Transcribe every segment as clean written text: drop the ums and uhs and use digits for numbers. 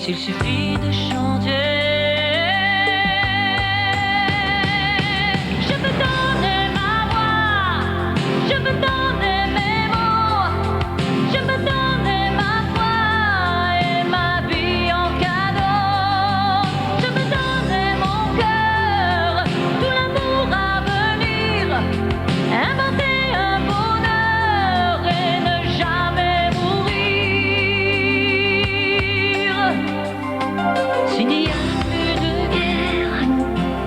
s'il suffit de chanter. Je peux donner ma voix, je peux donner mes mots, je peux donner ma foi et ma vie en cadeau. Je peux donner mon cœur, tout l'amour à venir, inventer un bonheur et ne jamais mourir. S'il n'y a plus de guerre,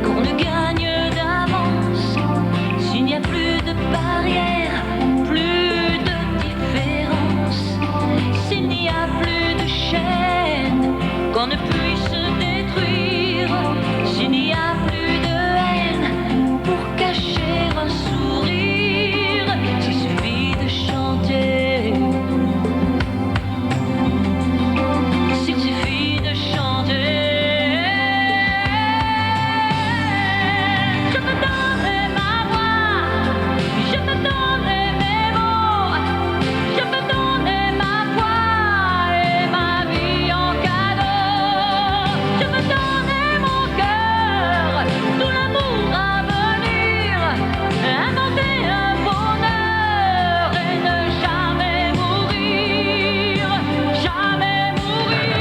qu'on ne gagne d'avance, s'il n'y a plus de barrières, plus de différence, s'il n'y a plus de chaînes, qu'on ne puisse détruire, s'il n'y a plus de haine pour cacher un sourire, s'il suffit de chanter, s'il suffit de chanter. Je peux donner ma voix, je peux donner mes mots, je peux donner ma foi et ma vie en cadeau. Je peux donner mon cœur, tout l'amour à venir, inventer un bonheur et ne jamais mourir, jamais mourir.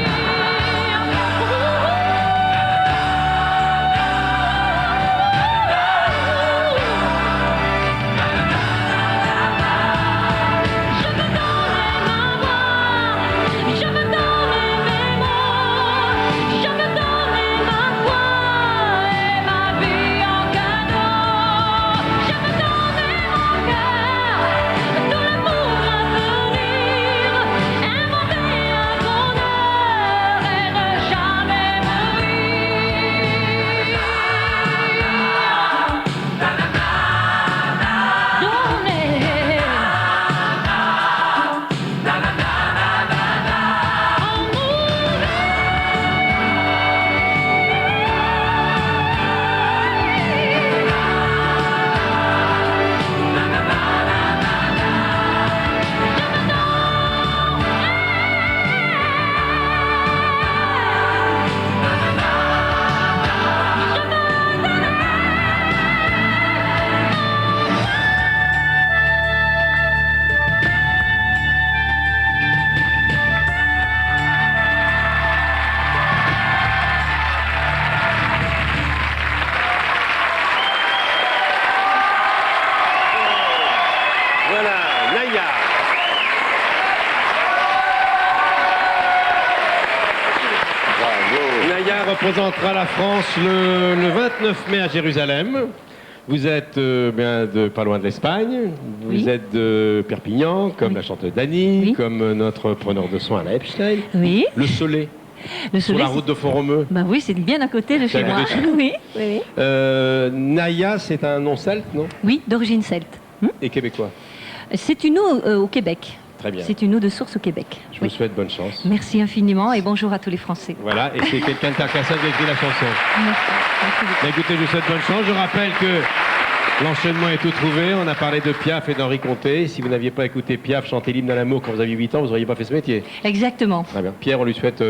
Je peux donner ma voix, je peux donner mes mots, je peux donner ma foi et ma vie en cadeau. Je peux donner mon cœur, tout l'amour à venir, inventer un bonheur et ne jamais mourir. Voilà, Naya. Naya représentera la France le 29 mai à Jérusalem. Vous êtes bien pas loin de l'Espagne. Vous Oui. êtes de Perpignan, comme Oui. la chanteuse Dany, Oui. comme notre preneur de soins Alain Epstein. Oui, Le Soleil, le sur soleil. la route de Font-Romeu. Bah oui, c'est bien à côté de C'est chez à moi. côté de chez Oui, oui, oui. Naya, c'est un nom celte, non? Oui, d'origine celte. Et québécois. C'est une eau au Québec. Très bien. C'est une eau de source au Québec. Je vous Oui. souhaite bonne chance. Merci infiniment et bonjour à tous les Français. Voilà, et c'est quelqu'un de Carcassonne qui a écrit la chanson. Merci. Merci beaucoup. Bah, écoutez, je vous souhaite bonne chance. Je rappelle que l'enchaînement est tout trouvé. On a parlé de Piaf et d'Henri Comté. Si vous n'aviez pas écouté Piaf chanter l'hymne à l'amour quand vous aviez 8 ans, vous n'auriez pas fait ce métier. Exactement. Très bien. Pierre, on lui souhaite...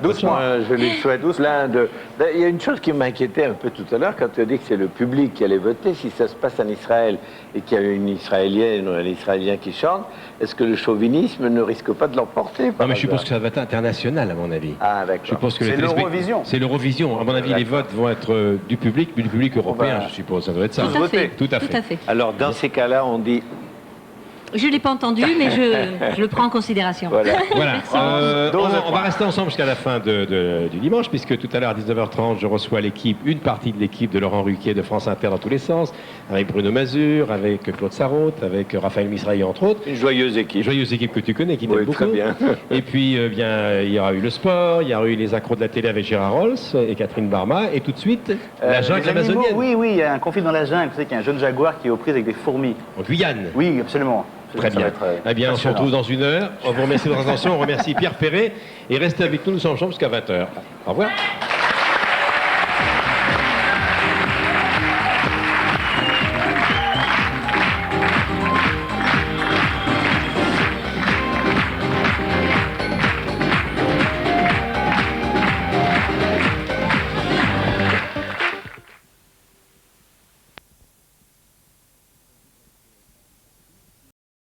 Doucement, je lui souhaite plein de... Il y a une chose qui m'inquiétait un peu tout à l'heure, quand tu as dit que c'est le public qui allait voter, si ça se passe en Israël et qu'il y a une Israélienne ou un Israélien qui chante, est-ce que le chauvinisme ne risque pas de l'emporter Non, mais je suppose que ça va être international, à mon avis. Ah, Je d'accord. suppose que C'est les téléspect- l'Eurovision. C'est l'Eurovision. À mon avis, les votes vont être du public, mais du public européen, va- je suppose. Ça doit être ça. Tout à fait. Tout à fait. Alors, dans ces cas-là, on dit... Je ne l'ai pas entendu, mais je le prends en considération. Voilà. Voilà. Dose On va rester ensemble jusqu'à la fin du dimanche, puisque tout à l'heure à 19h30, je reçois l'équipe, une partie de l'équipe de Laurent Ruquier de France Inter dans tous les sens, avec Bruno Mazur, avec Claude Sarraute, avec Raphaël Misrahi, entre autres. Une joyeuse équipe. Joyeuse équipe que tu connais, qui t'aime Oui, beaucoup. très bien. Et puis, bien, il y aura eu le sport, il y aura eu les accros de la télé avec Gérard Rolls et Catherine Barma, et tout de suite, la jungle les animaux, amazonienne, oui, oui, il y a un conflit dans la jungle. Vous savez qu'il y a un jeune jaguar qui est aux prises avec des fourmis. en Guyane. Oui, absolument. Très Ça va bien. être, Eh bien, on se passionnant. retrouve dans une heure. On vous remercie de votre attention. On remercie Pierre Perret. Et restez avec nous, nous sommes ensemble jusqu'à 20h. Au revoir.